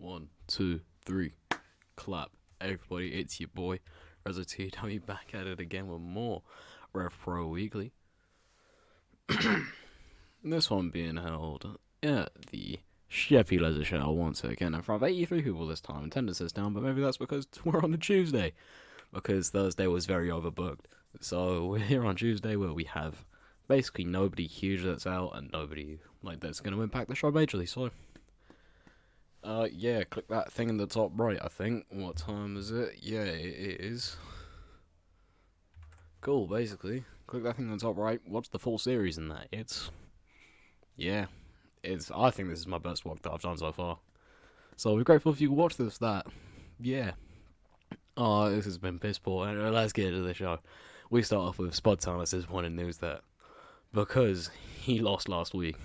One, two, three, clap. Everybody, it's your boy, TEW2020 back at it again with more RevPro Weekly. This one being held at the Sheffield Leisure Show once again in front of 83 people this time. Attendance is down, but maybe that's because we're on a Tuesday, because Thursday was very overbooked. So we're here on Tuesday where we have basically nobody huge that's out and nobody that's going to impact the show majorly. So yeah, click that thing in the top right, I think. What time is it? Yeah, it is. Cool, basically. Click that thing in the top right. Watch the full series in that. I think this is my best work that I've done so far. So I'll be grateful if you watch that. Yeah. Oh, this has been piss poor. Anyway, let's get into the show. We start off with Spud telling us disappointing news that because he lost last week,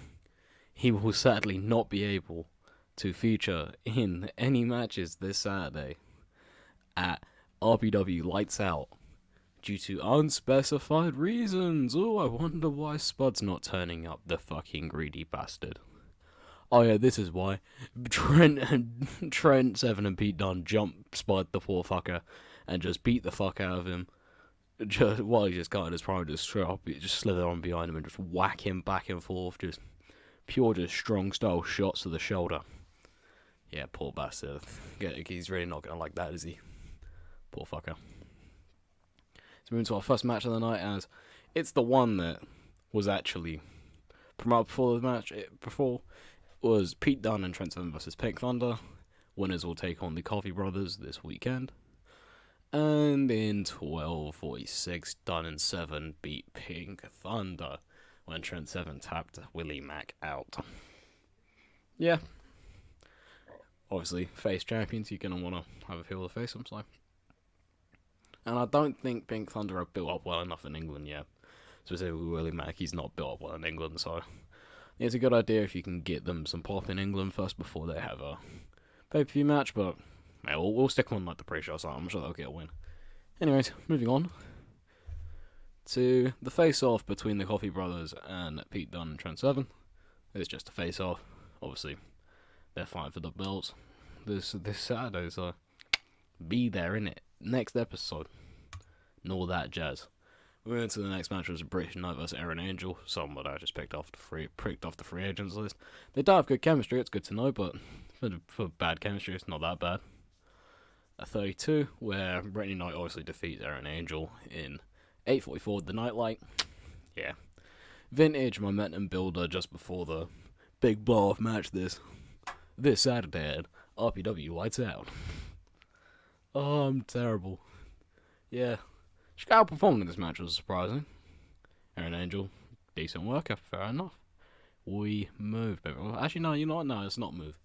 he will sadly not be able to feature in any matches this Saturday at RPW Lights Out due to unspecified reasons. Oh, I wonder why Spud's not turning up, the fucking greedy bastard. Oh yeah, this is why. Trent, Seven, and Pete Dunne jump Spud, the poor fucker, and just beat the fuck out of him. Just while he just got his prime, just slither on behind him and just whack him back and forth, just strong style shots to the shoulder. Yeah, poor bastard. He's really not gonna like that, is he? Poor fucker. Let's move into our first match of the night, as it's the one that was actually promoted before the match. Before was Pete Dunne and Trent Seven versus Pink Thunder. Winners will take on the Coffee Brothers this weekend. And in 12:46, Dunne and Seven beat Pink Thunder when Trent Seven tapped Willie Mack out. Yeah. Obviously, face champions, you're going to want to have a feel to face them, so. And I don't think Pink Thunder are built up well enough in England yet. Specifically, Willie Mack, he's not built up well in England, so it's a good idea if you can get them some pop in England first before they have a pay-per-view match, but yeah, we'll stick on the pre-show, so I'm sure they'll get a win. Anyways, moving on to the face-off between the Coffee Brothers and Pete Dunne and Trent Seven. It's just a face-off, obviously. They're fighting for the belts this Saturday, so be there, innit? Next episode. And all that jazz. We're into the next match, was British Knight vs Aaron Angel. Someone I just pricked off the free agents list. They don't have good chemistry, it's good to know, but for bad chemistry, it's not that bad. A 32, where Brittany Knight obviously defeats Aaron Angel in 8:44, the Nightlight. Yeah. Vintage momentum builder just before the big blow-off match this Saturday at RPW Lights Out. Oh, I'm terrible. Yeah. She outperformed in this match, was surprising. Aaron Angel, decent work, fair enough. We move, baby. Well, actually, no, you know what? No, it's not move.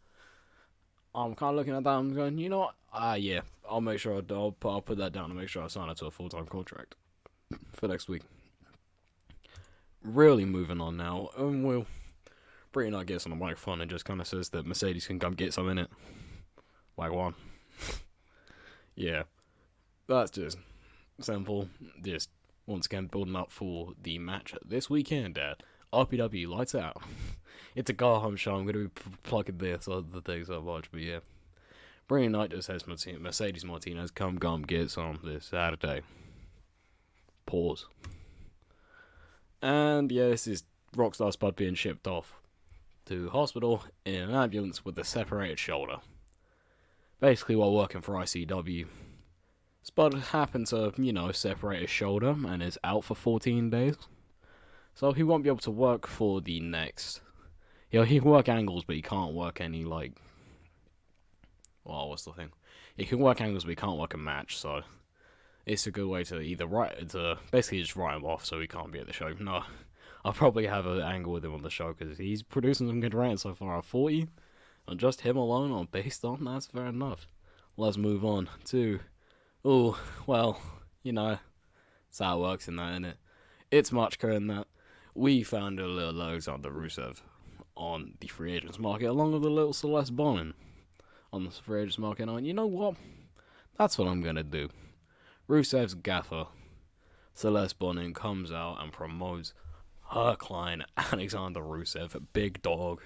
I'm kind of looking at that and going, you know what? Yeah, I'll make sure I'll put that down and make sure I sign it to a full-time contract for next week. Really moving on now, and we'll Brittany Knight gets on the microphone and just kind of says that Mercedes can come get some in it. Like one. Yeah, that's just simple. Just once again building up for the match this weekend at RPW Lights Out. It's a go-home show. I'm going to be plugging this other things so much, but yeah. Brittany Knight just says Mercedes Martinez, come get some this Saturday. Pause. And yeah, this is Rockstar Spud being shipped off to hospital in an ambulance with a separated shoulder. Basically, while working for ICW, Spud happened to, separate his shoulder and is out for 14 days. So he won't be able to work for the next. He can work angles, but he can't work any, what's the thing? He can work angles, but he can't work a match, so it's a good way to basically just write him off so he can't be at the show. No, I'll probably have an angle with him on the show because he's producing some good rants so far at 40. And just him alone, or based on, that's fair enough. Let's move on to, that's how it works in that, innit? It's much clearer than that. We found a little Alexander Rusev on the free agents market, along with a little Celeste Bonin on the free agents market. And you know what? That's what I'm going to do. Rusev's gaffer, Celeste Bonin, comes out and promotes her client, Alexander Rusev, big dog.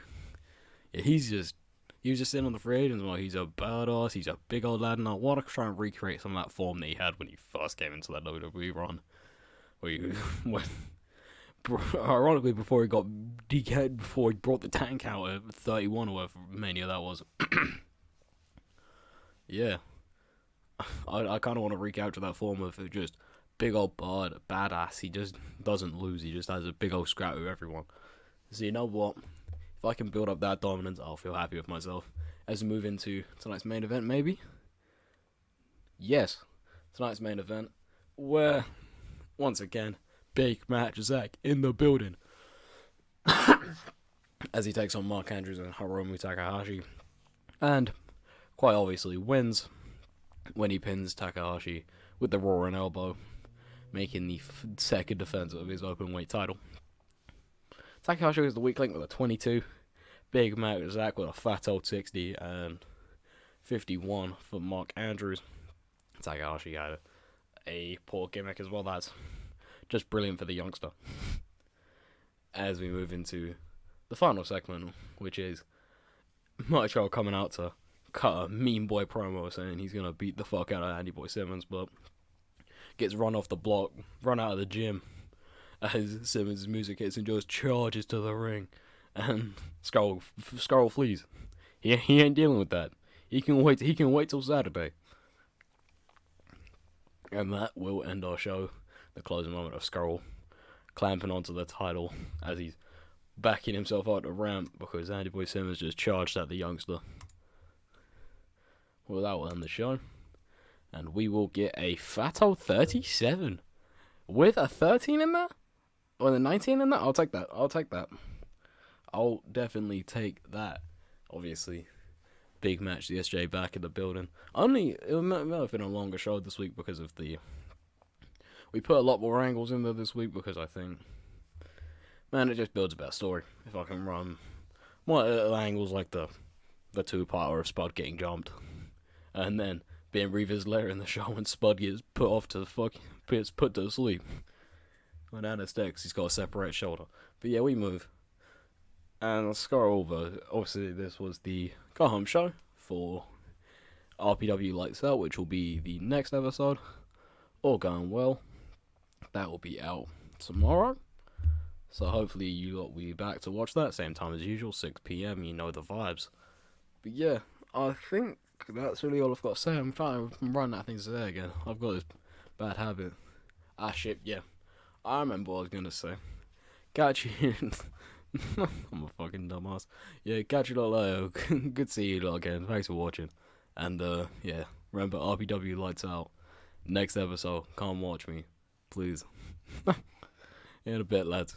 Yeah, He was just sitting on the free agents like, he's a badass, he's a big old lad, and I want to try and recreate some of that form that he had when he first came into that WWE run. Where he, ironically, before he got DK'd, before he brought the tank out at 31 or whatever Mania that was. Yeah. I kind of want to recapture that form of just big old badass. He just doesn't lose. He just has a big old scrap with everyone. So you know what? If I can build up that dominance, I'll feel happy with myself. As we move into tonight's main event, maybe? Yes. Tonight's main event, where, once again, big match Zack in the building. As he takes on Mark Andrews and Hiromu Takahashi. And, quite obviously, wins when he pins Takahashi with the roaring elbow, making the second defense of his openweight title. Takahashi was the weak link with a 22. Big match Zack with a fat old 60 and 51 for Mark Andrews. Takahashi had a poor gimmick as well. That's just brilliant for the youngster. As we move into the final segment, which is Macho coming out to cut a mean boy promo saying he's going to beat the fuck out of Andy Boy Simmons, but gets run off the block, run out of the gym as Simmons' music hits and just charges to the ring. And Skull flees. He ain't dealing with that. He can wait till Saturday. And that will end our show. The closing moment of Skull clamping onto the title as he's backing himself out the ramp because Andy Boy Simmons just charged at the youngster. Well, that will end the show. And we will get a fat old 37 with a 13 in there? Or the 19 in there? I'll take that. I'll definitely take that. Obviously, big match, the SJ back in the building. It might have been a longer show this week because of we put a lot more angles in there this week because I think, man, it just builds a better story. If I can run more angles like the two-parter of Spud getting jumped. And then being revisited later in the show when Spud gets put to sleep. When anesthetics, he's got a separate shoulder. But yeah, we move. And let's go over. Obviously, this was the go home show for RPW Lights Out, which will be the next episode. All going well. That will be out tomorrow. So hopefully you lot will be back to watch that. Same time as usual, 6 p.m. You know the vibes. But yeah, I think that's really all I've got to say. I'm trying to run out of things to say again. I've got this bad habit. Shit, yeah. I remember what I was going to say. Catch you. I'm a fucking dumbass. Yeah, catch you lot later. Good to see you lot again. Thanks for watching. And, yeah, remember RPW Lights Out. Next episode, come watch me. Please. In a bit, lads.